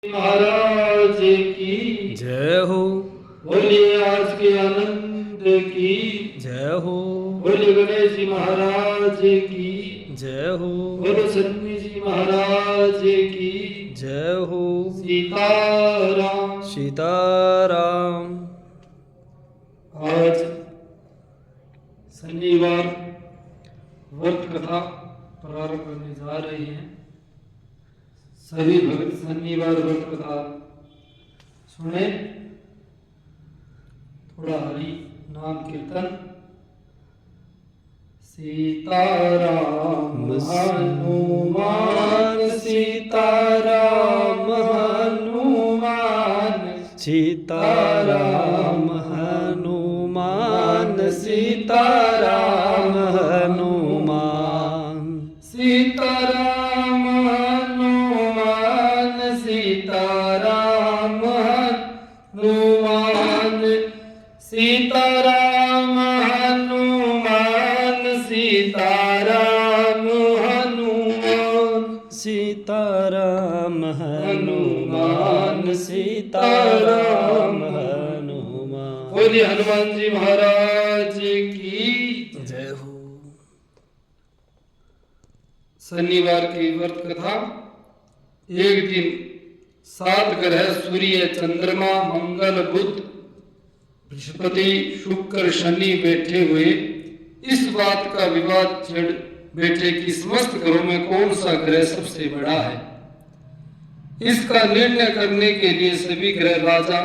महाराज की जय हो। बोलिए आज के आनंद की जय हो। बोलिए गणेश जी महाराज की जय हो। बोलो सन्नी जी महाराज की जय हो। सीताराम। सीताराम। आज शनिवार व्रत कथा प्रारंभ करने जा रहे हैं। सभी भक्त शनिवार व्रत कथा सुने। थोड़ा हरि नाम कीर्तन। सीताराम हनुमान सीताराम हनुमान सीताराम हनुमान सीताराम हनुमान सीताराम हनुमान सीताराम हनुमान सीताराम हनुमान सीताराम हनुमान सीताराम हनुमान सीताराम हनुमान। बोलिए हनुमान जी महाराज की जय हो। शनिवार की व्रत कथा। एक दिन 7 ग्रह सूर्य चंद्रमा मंगल बुध बृहस्पति शुक्र शनि बैठे हुए इस बात का विवाद छेड़ बैठे कि समस्त ग्रहों में कौन सा ग्रह सबसे बड़ा है। इसका निर्णय करने के लिए सभी ग्रह राजा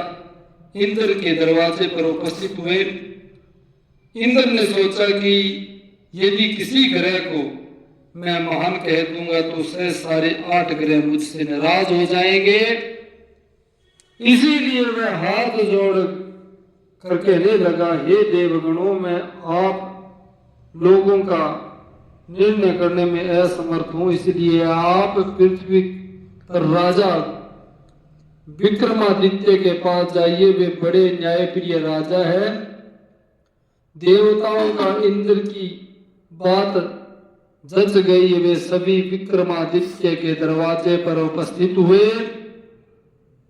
इंद्र के दरवाजे पर उपस्थित हुए। इंद्र ने सोचा कि यदि किसी ग्रह को मैं महान कह दूंगा तो सारे 8 ग्रह मुझसे नाराज हो जाएंगे। इसीलिए मैं हाथ जोड़ कर कहने लगा, हे देवगणों, मैं आप लोगों का निर्णय करने में असमर्थ हूं, इसलिए आप पृथ्वी पर राजा विक्रमादित्य के पास जाइए। वे बड़े न्यायप्रिय राजा है। देवताओं का इंद्र की बात जच गई। वे सभी विक्रमादित्य के दरवाजे पर उपस्थित हुए।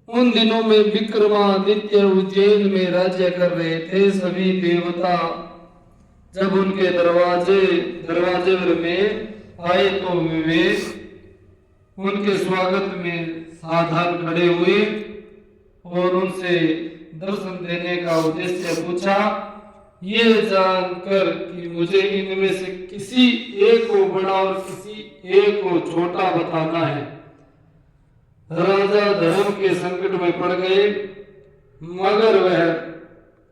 उन दिनों में विक्रमादित्य उज्जैन में राज्य कर रहे थे। सभी देवता जब उनके दरवाजे में आए तो वे उनके स्वागत में सावधान खड़े हुए और उनसे दर्शन देने का उद्देश्य पूछा, ये जानकर कि मुझे इनमें से किसी एक को बड़ा और किसी एक को छोटा बताना है। राजा धर्म के संकट में पड़ गए, मगर वह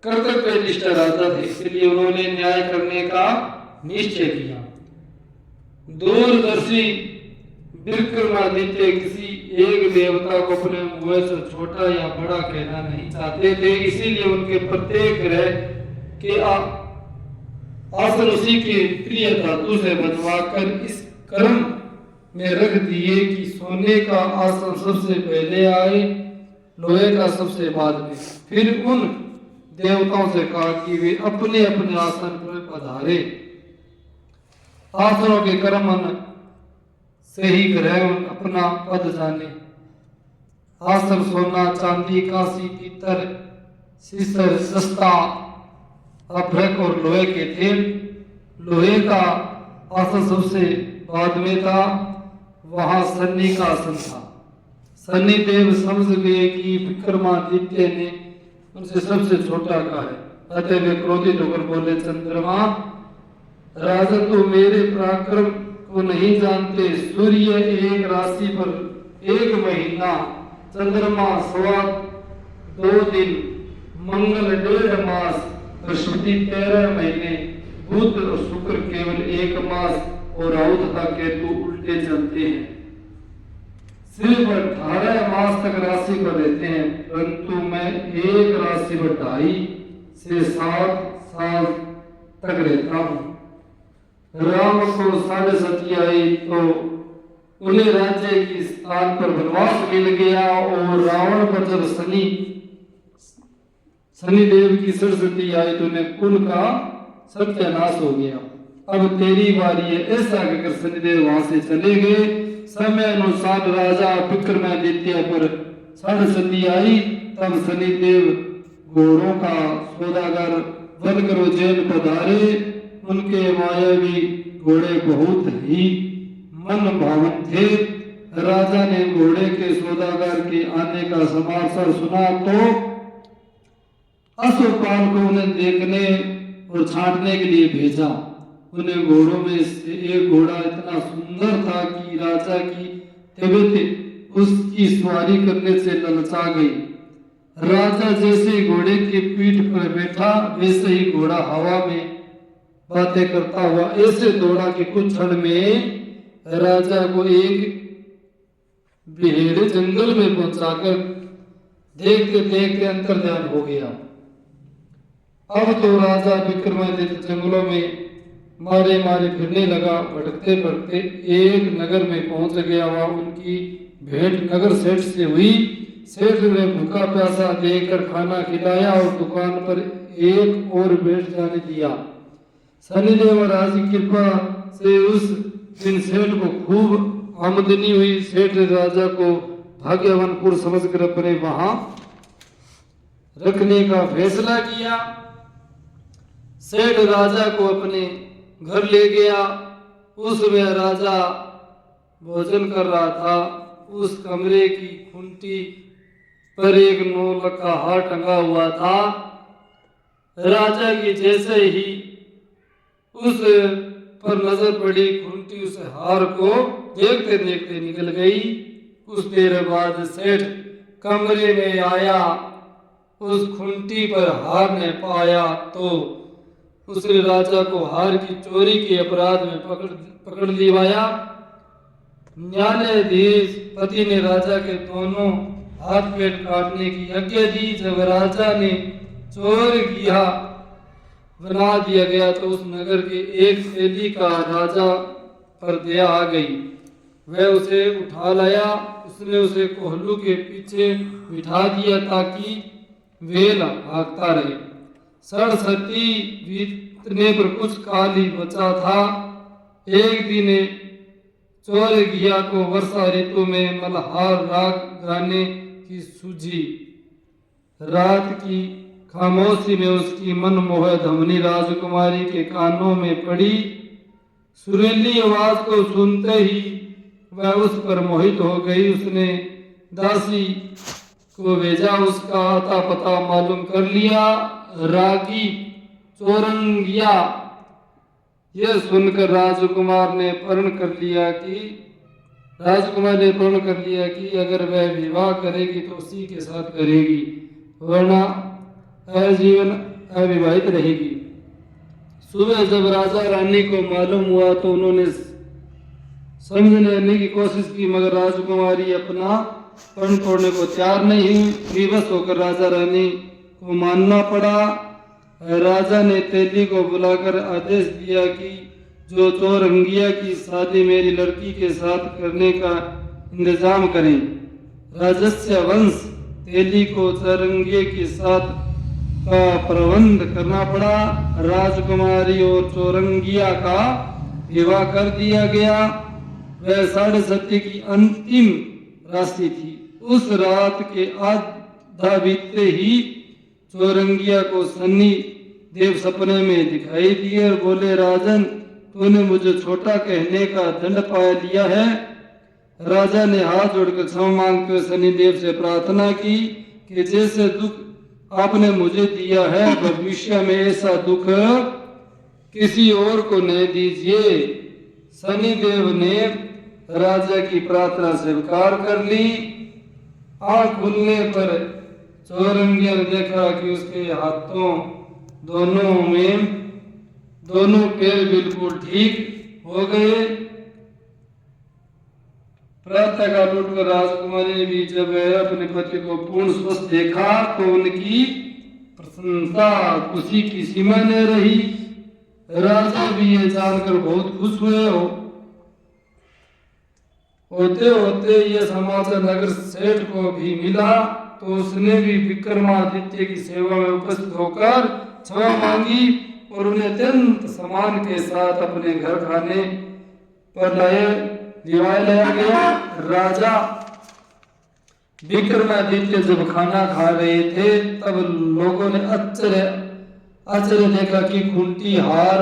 कर्तव्यनिष्ठ राजा थे, इसलिए उन्होंने न्याय करने का निश्चय किया। दूरदर्शी विक्रमादित्य किसी एक देवता को अपने मुंह से छोटा या बड़ा कहना नहीं चाहते थे, इसीलिए उनके प्रत्येक ग्रह के आसन उसी के प्रिय धातु से बनवाकर इस क्रम में रख दिए कि सोने का आसन सबसे पहले आए, लोहे का सबसे बाद में। फिर उन देवताओं से कहा कि वे अपने अपने आसन पर पधारे। आसनों के क्रम से ही ग्रह अपना पद जाने। आसन सोना चांदी कांसी पीतल सीसर सस्ता अभ्रक और लोहे के थे। लोहे का आसन सबसे बाद में था, वहां शनि का आसन था। शनि देव समझ गए कि विक्रमादित्य ने उनसे सबसे छोटा कहा है, अतः वे क्रोधित होकर बोले, चंद्रमा राजन, तो मेरे पराक्रम को नहीं जानते। सूर्य एक राशि पर 1 महीना, चंद्रमा 2.25 दिन, मंगल 1.5 मास, बृहस्पति 13 महीने, बुध और शुक्र केवल 1 मास और राहु तथा केतु उल्टे चलते हैं। सिर्फ 18 मास तक राशि पर रहते हैं, परंतु मैं एक राशि पर 2.5 से 7 साल तक रहता हूँ। राम को 7.5 आई तो उन्हें राज्य की स्थान पर वनवास मिल गया और रावण पर जब शनिदेव की 67 आई तो उन्हें कुल का सत्यानाश हो गया। अब तेरी बारी है। ऐसा कहकर शनिदेव वहां से चले गए। समय अनुसार राजा विक्रमादित्य पर साढ़ सती आई, तब शनिदेव घोड़ों का सौदागर बनकर उज्जैन पधारे। उनके मायावी घोड़े बहुत ही मन भावुक थे। राजा ने घोड़े के सौदागर के आने का समाचार सुना तो अश्वपाल को उन्हें देखने और छांटने के लिए भेजा। उन्हें घोड़ों में से एक घोड़ा इतना सुंदर था कि राजा की तबीयत उसकी सवारी करने से ललचा गई। राजा जैसे घोड़े की पीठ पर बैठा वैसे ही घोड़ा हवा में बातें करता हुआ ऐसे दौड़ा कि कुछ क्षण में राजा को एक बिहेड़े जंगल में पहुंचाकर देखते देखते अंतर्ध्यान हो गया। अब तो राजा विक्रमादित्य जंगलों में मारे मारे फिरने लगा। भटकते भटकते एक नगर में पहुंच गया। वहां उनकी भेंट नगर सेठ से हुई। सेठ ने भूखा प्यासा देखकर खाना खिलाया और दुकान पर एक और बैठ जाने दिया। शनिदेव महाराज की कृपा से उस दिन सेठ को खूब आमदनी हुई। सेठ ने राजा को भाग्यवान पुरुष समझकर अपने वहां रखने का फैसला किया। सेठ राजा को अपने घर ले गया। उसमें राजा भोजन कर रहा था। उस कमरे की खूंटी पर एक 9 लाख का हार टंगा हुआ था। राजा की जैसे ही उस पर नजर पड़ी, खूंटी उस हार को देखते देखते निकल गई। कुछ देर बाद सेठ कमरे में आया। उस खूंटी पर हार ने पाया तो उसने राजा को हार की चोरी के अपराध में पकड़ लिवाया। न्यायाधीश पति ने राजा के दोनों हाथ पेट काटने की आज्ञा दी। जब राजा ने चोर किया बना दिया गया तो उस नगर के एक तेली का राजा पर दया आ गई। वह उसे उठा लाया। उसने उसे कोहलू के पीछे बिठा दिया ताकि वेल हाँकता रहे। सरस्वती बीतने पर कुछ काल ही बचा था। एक दिन चोर घिया को वर्षा ऋतु में मल्हार राग गाने की सूझी। रात की खामोशी में उसकी मनमोहक ध्वनि राजकुमारी के कानों में पड़ी। सुरीली आवाज को सुनते ही वह उस पर मोहित हो गई। उसने दासी को भेजा, उसका आता पता मालूम कर लिया। रागी चोरंगिया यह सुनकर राजकुमार ने प्रण कर लिया कि अगर वह विवाह करेगी तो उसी के साथ करेगी, वरना आजीवन अविवाहित रहेगी। सुबह जब राजा रानी को मालूम हुआ तो उन्होंने समझने की कोशिश की, मगर राजकुमारी अपना प्रण तोड़ने को तैयार नहीं हुई। विवश होकर राजा रानी को मानना पड़ा। राजा ने तेली को बुलाकर आदेश दिया कि जो चौरंगिया की शादी मेरी लड़की के साथ करने का इंतजाम करें। राजस्य वंश तेली को चौरंगिया के साथ का प्रबंध करना पड़ा। राजकुमारी और चौरंगिया का विवाह कर दिया गया। वह 7.5 की अंतिम राशि थी। उस रात के आधा बीतते ही चौरंगिया को शनि देव सपने में दिखाई दिए और बोले, राजन तूने मुझे छोटा कहने का दंड पा लिया है। राजा ने हाथ जोड़कर क्षमा मांगते हुए शनिदेव से प्रार्थना की कि जैसे दुख आपने मुझे दिया है भविष्य में ऐसा दुख किसी और को नहीं दीजिए। शनिदेव ने राजा की प्रार्थना स्वीकार कर ली। आंख खुलने पर चौरंगिया ने देखा कि उसके हाथों दोनों पैर बिल्कुल ठीक हो गए। प्रातः काल उठकर राजकुमारी ने भी जब अपने पति को पूर्ण स्वस्थ देखा तो उनकी प्रसन्नता खुशी की सीमा न रही। राजा भी ये जानकर बहुत खुश हुए। होते होते यह समाचार नगर सेठ को भी मिला तो उसने भी विक्रमादित्य की सेवा में उपस्थित होकर क्षमा मांगी और उन्हें अत्यंत सम्मान के साथ अपने घर खाने पर लाया गया। राजा विक्रमादित्य जब खाना खा रहे थे तब लोगों ने आश्चर्य देखा कि खूंटी हार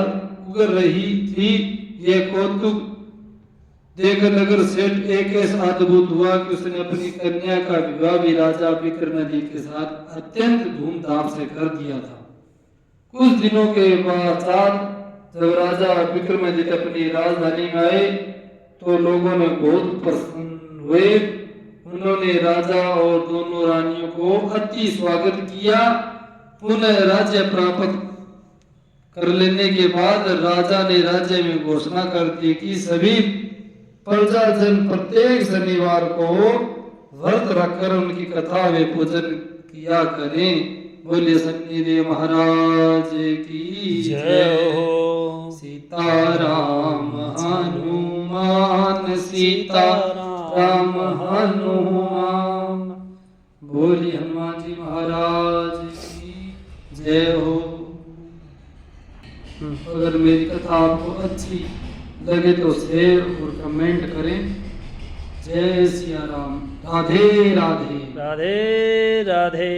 उगर रही थी। ये कौतुक देख नगर सेठ एक ऐसा अद्भुत हुआ कि उसने अपनी कन्या का विवाह भी राजा विक्रमादित्य के साथ अत्यंत धूमधाम से कर दिया था। कुछ दिनों के पश्चात जब राजा विक्रमादित्य अपनी राजधानी में आए तो लोगों ने बहुत प्रसन्न हुए। उन्होंने राजा और दोनों रानियों को अति स्वागत किया। पुनः राज्य प्राप्त कर लेने के बाद राजा ने राज्य में घोषणा कर दी कि सभी प्रजाजन प्रत्येक शनिवार को व्रत रखकर उनकी कथा व पूजन किया करें। बोले शनिदेव महाराज की जय हो। सीताराम हनुमान सीताराम हनुमान। बोली हनुमान जी महाराज की जय हो। अगर मेरी कथा आपको अच्छी लगे तो शेयर और कमेंट करें। जय सिया राम। राधे राधे। राधे राधे।